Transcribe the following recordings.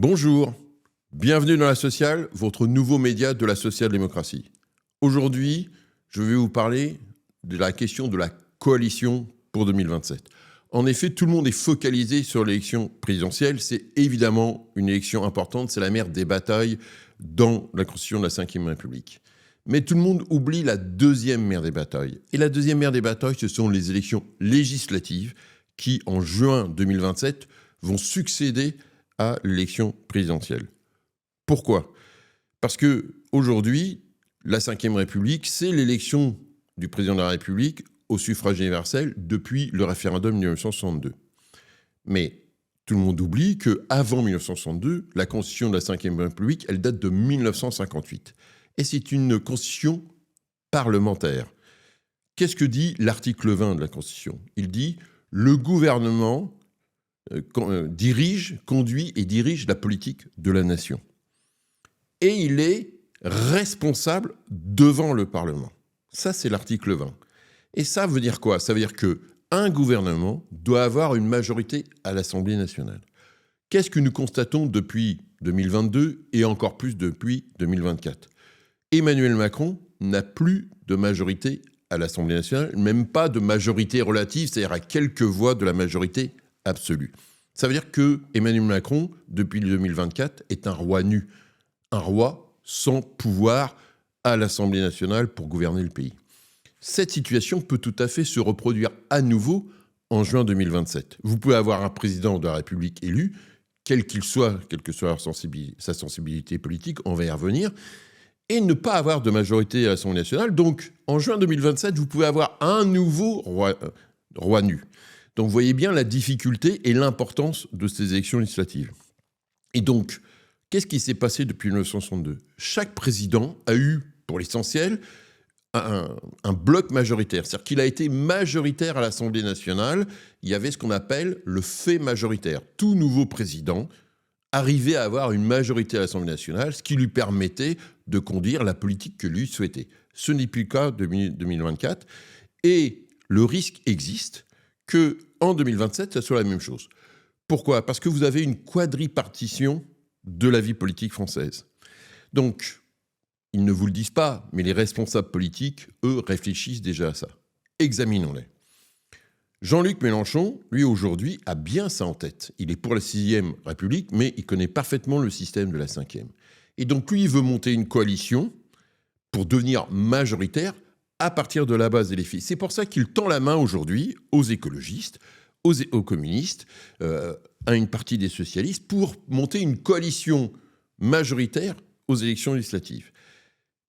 Bonjour, bienvenue dans La Sociale, votre nouveau média de la social-démocratie. Aujourd'hui, je vais vous parler de la question de la coalition pour 2027. En effet, tout le monde est focalisé sur l'élection présidentielle. C'est évidemment une élection importante, c'est la mère des batailles dans la constitution de la Ve République. Mais tout le monde oublie la deuxième mère des batailles. Et la deuxième mère des batailles, ce sont les élections législatives qui, en juin 2027, vont succéder à l'élection présidentielle. Pourquoi ? Parce qu'aujourd'hui, la Ve République, c'est l'élection du président de la République au suffrage universel depuis le référendum de 1962. Mais tout le monde oublie qu'avant 1962, la constitution de la Ve République, elle date de 1958. Et c'est une constitution parlementaire. Qu'est-ce que dit l'article 20 de la Constitution ? Il dit « Le gouvernement conduit et dirige la politique de la nation. Et il est responsable devant le Parlement. » Ça, c'est l'article 20. Et ça veut dire quoi ? Ça veut dire qu'un gouvernement doit avoir une majorité à l'Assemblée nationale. Qu'est-ce que nous constatons depuis 2022 et encore plus depuis 2024 ? Emmanuel Macron n'a plus de majorité à l'Assemblée nationale, même pas de majorité relative, c'est-à-dire à quelques voix de la majorité absolue. Ça veut dire que Emmanuel Macron, depuis 2024, est un roi nu, un roi sans pouvoir à l'Assemblée nationale pour gouverner le pays. Cette situation peut tout à fait se reproduire à nouveau en juin 2027. Vous pouvez avoir un président de la République élu, quel qu'il soit, quelle que soit sa sensibilité politique, on va y revenir, et ne pas avoir de majorité à l'Assemblée nationale. Donc, en juin 2027, vous pouvez avoir un nouveau roi nu. Donc, vous voyez bien la difficulté et l'importance de ces élections législatives. Et donc, qu'est-ce qui s'est passé depuis 1962 ? Chaque président a eu, pour l'essentiel, un bloc majoritaire. C'est-à-dire qu'il a été majoritaire à l'Assemblée nationale. Il y avait ce qu'on appelle le fait majoritaire. Tout nouveau président arrivait à avoir une majorité à l'Assemblée nationale, ce qui lui permettait de conduire la politique que lui souhaitait. Ce n'est plus le cas de 2024. Et le risque existe qu'en 2027, ça soit la même chose. Pourquoi ? Parce que vous avez une quadripartition de la vie politique française. Donc, ils ne vous le disent pas, mais les responsables politiques, eux, réfléchissent déjà à ça. Examinons-les. Jean-Luc Mélenchon, lui, aujourd'hui, a bien ça en tête. Il est pour la 6e République, mais il connaît parfaitement le système de la 5e. Et donc, lui, il veut monter une coalition pour devenir majoritaire à partir de la base des LFI. C'est pour ça qu'il tend la main aujourd'hui aux écologistes, aux communistes, à une partie des socialistes, pour monter une coalition majoritaire aux élections législatives.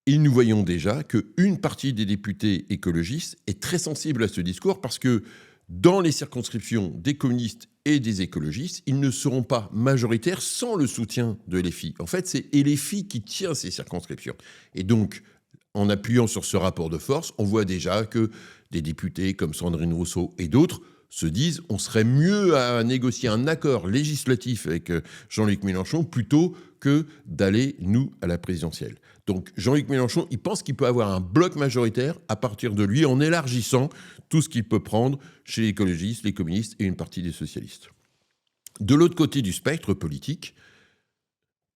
Et nous voyons déjà qu'une partie des députés écologistes est très sensible à ce discours parce que dans les circonscriptions des communistes et des écologistes, ils ne seront pas majoritaires sans le soutien de LFI. En fait, c'est LFI qui tient ces circonscriptions. Et donc, en appuyant sur ce rapport de force, on voit déjà que des députés comme Sandrine Rousseau et d'autres se disent on serait mieux à négocier un accord législatif avec Jean-Luc Mélenchon plutôt que d'aller, nous, à la présidentielle. Donc Jean-Luc Mélenchon, il pense qu'il peut avoir un bloc majoritaire à partir de lui en élargissant tout ce qu'il peut prendre chez les écologistes, les communistes et une partie des socialistes. De l'autre côté du spectre politique,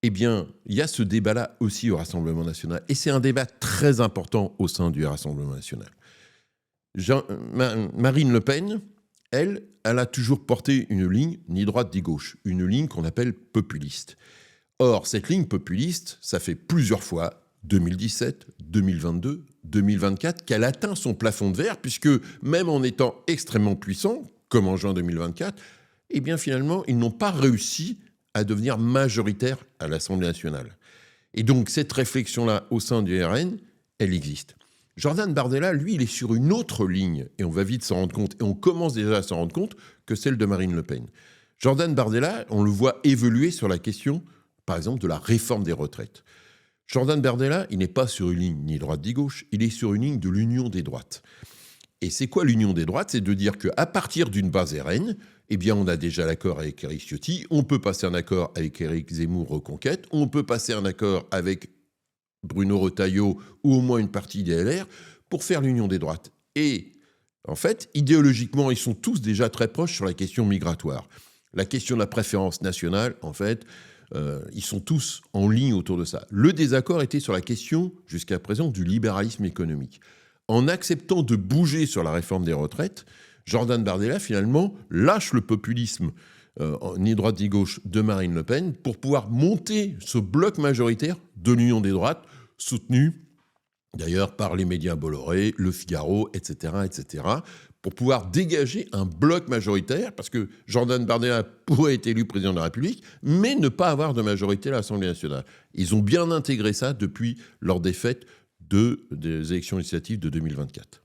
eh bien, il y a ce débat-là aussi au Rassemblement national. Et c'est un débat très important au sein du Rassemblement national. Marine Le Pen, elle a toujours porté une ligne, ni droite ni gauche, une ligne qu'on appelle populiste. Or, cette ligne populiste, ça fait plusieurs fois, 2017, 2022, 2024, qu'elle atteint son plafond de verre, puisque même en étant extrêmement puissant, comme en juin 2024, eh bien finalement, ils n'ont pas réussi à devenir majoritaires à l'Assemblée nationale. Et donc, cette réflexion-là au sein du RN, elle existe. Jordan Bardella, lui, il est sur une autre ligne, et on va vite s'en rendre compte, et on commence déjà à s'en rendre compte, que celle de Marine Le Pen. Jordan Bardella, on le voit évoluer sur la question, par exemple, de la réforme des retraites. Jordan Bardella, il n'est pas sur une ligne ni droite ni gauche, il est sur une ligne de l'union des droites. Et c'est quoi l'union des droites ? C'est de dire qu'à partir d'une base RN, eh bien, on a déjà l'accord avec Éric Ciotti, on peut passer un accord avec Éric Zemmour Reconquête, on peut passer un accord avec Bruno Retailleau ou au moins une partie des LR pour faire l'union des droites. Et en fait, idéologiquement, ils sont tous déjà très proches sur la question migratoire. La question de la préférence nationale, en fait, ils sont tous en ligne autour de ça. Le désaccord était sur la question, jusqu'à présent, du libéralisme économique. En acceptant de bouger sur la réforme des retraites, Jordan Bardella, finalement, lâche le populisme ni droite ni gauche de Marine Le Pen pour pouvoir monter ce bloc majoritaire de l'Union des droites, soutenu d'ailleurs par les médias Bolloré, Le Figaro, etc., pour pouvoir dégager un bloc majoritaire, parce que Jordan Bardella pourrait être élu président de la République, mais ne pas avoir de majorité à l'Assemblée nationale. Ils ont bien intégré ça depuis leur défaite des élections législatives de 2024.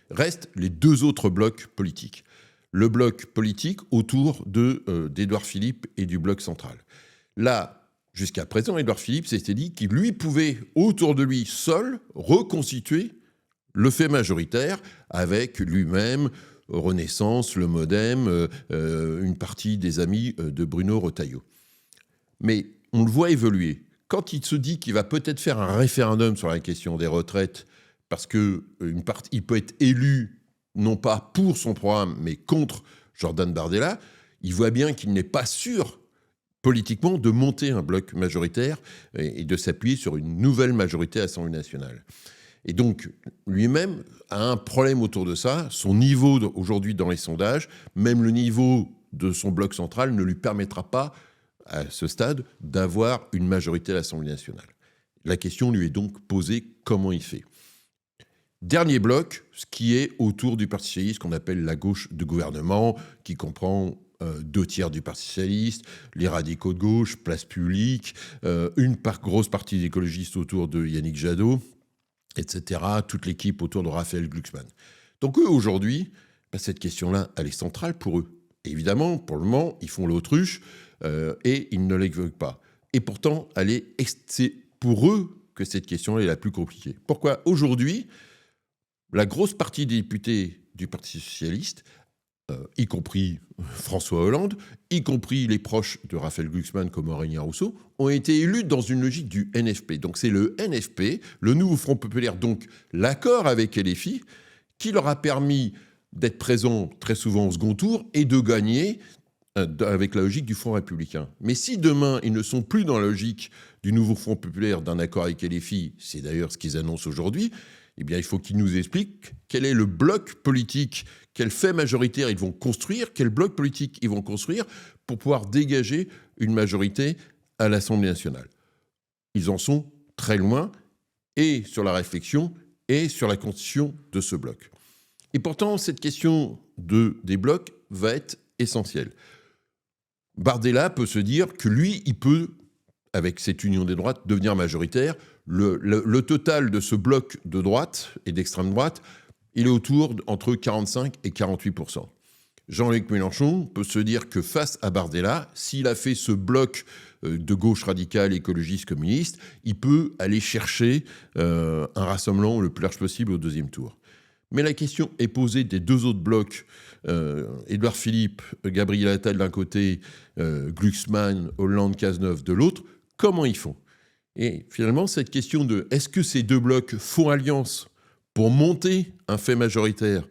Restent les deux autres blocs politiques. Le bloc politique autour d'Édouard Philippe et du bloc central. Là, jusqu'à présent, Édouard Philippe s'était dit qu'il lui pouvait, autour de lui seul, reconstituer le fait majoritaire avec lui-même, Renaissance, le Modem, une partie des amis de Bruno Retailleau. Mais on le voit évoluer. Quand il se dit qu'il va peut-être faire un référendum sur la question des retraites, parce qu'il peut être élu, non pas pour son programme, mais contre Jordan Bardella, il voit bien qu'il n'est pas sûr politiquement de monter un bloc majoritaire et de s'appuyer sur une nouvelle majorité à l'Assemblée nationale. Et donc, lui-même a un problème autour de ça. Son niveau aujourd'hui dans les sondages, même le niveau de son bloc central, ne lui permettra pas, à ce stade, d'avoir une majorité à l'Assemblée nationale. La question lui est donc posée, comment il fait ? Dernier bloc, ce qui est autour du Parti socialiste, qu'on appelle la gauche de gouvernement, qui comprend 2/3 du Parti socialiste, les radicaux de gauche, Place publique, une grosse partie des écologistes autour de Yannick Jadot, etc., toute l'équipe autour de Raphaël Glucksmann. Donc eux, aujourd'hui, cette question-là, elle est centrale pour eux. Et évidemment, pour le moment, ils font l'autruche et ils ne l'évoquent pas. Et pourtant, c'est pour eux que cette question est la plus compliquée. Pourquoi ? Aujourd'hui, la grosse partie des députés du Parti socialiste, y compris François Hollande, y compris les proches de Raphaël Glucksmann comme Aurélien Rousseau, ont été élus dans une logique du NFP. Donc c'est le NFP, le nouveau Front populaire, donc l'accord avec LFI, qui leur a permis d'être présents très souvent au second tour et de gagner avec la logique du Front républicain. Mais si demain, ils ne sont plus dans la logique du nouveau Front populaire, d'un accord avec LFI, c'est d'ailleurs ce qu'ils annoncent aujourd'hui, eh bien, il faut qu'ils nous expliquent quel est le bloc politique, quel fait majoritaire ils vont construire, quel bloc politique ils vont construire pour pouvoir dégager une majorité à l'Assemblée nationale. Ils en sont très loin, et sur la réflexion, et sur la constitution de ce bloc. Et pourtant, cette question des blocs va être essentielle. Bardella peut se dire que lui, il peut, avec cette union des droites, devenir majoritaire. Le total de ce bloc de droite et d'extrême droite, il est entre 45 et 48%. Jean-Luc Mélenchon peut se dire que face à Bardella, s'il a fait ce bloc de gauche radicale, écologiste, communiste, il peut aller chercher un rassemblement le plus large possible au deuxième tour. Mais la question est posée des deux autres blocs, Édouard Philippe, Gabriel Attal d'un côté, Glucksmann, Hollande, Cazeneuve de l'autre, comment ils font ? Et finalement, cette question de est-ce que ces deux blocs font alliance pour monter un fait majoritaire,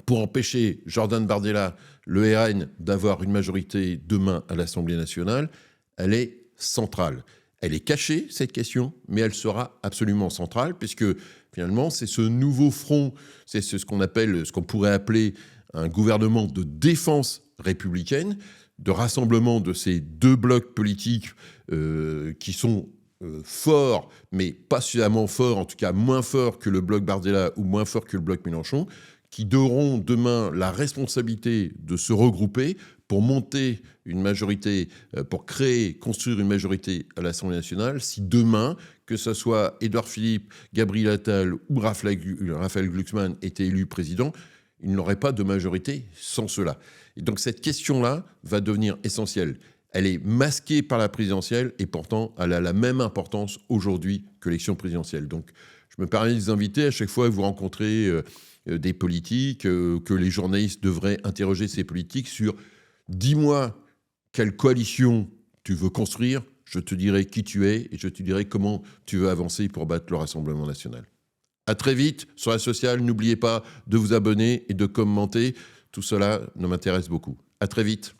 pour empêcher Jordan Bardella, le RN, d'avoir une majorité demain à l'Assemblée nationale, elle est centrale. Elle est cachée, cette question, mais elle sera absolument centrale, puisque finalement, c'est ce nouveau front, c'est ce qu'on pourrait appeler un gouvernement de défense républicaine, de rassemblement de ces deux blocs politiques qui sont forts, mais pas suffisamment forts, en tout cas moins forts que le bloc Bardella ou moins forts que le bloc Mélenchon, qui auront demain la responsabilité de se regrouper pour monter une majorité, pour construire une majorité à l'Assemblée nationale, si demain, que ce soit Édouard Philippe, Gabriel Attal ou Raphaël Glucksmann étaient élus président, ils n'auraient pas de majorité sans cela. Et donc cette question-là va devenir essentielle. Elle est masquée par la présidentielle et pourtant elle a la même importance aujourd'hui que l'élection présidentielle. Donc je me permets de vous inviter à chaque fois que vous rencontrez des politiques, que les journalistes devraient interroger ces politiques sur « dis-moi quelle coalition tu veux construire, je te dirai qui tu es et je te dirai comment tu veux avancer pour battre le Rassemblement national ». À très vite sur la sociale, n'oubliez pas de vous abonner et de commenter, tout cela m'intéresse beaucoup. À très vite.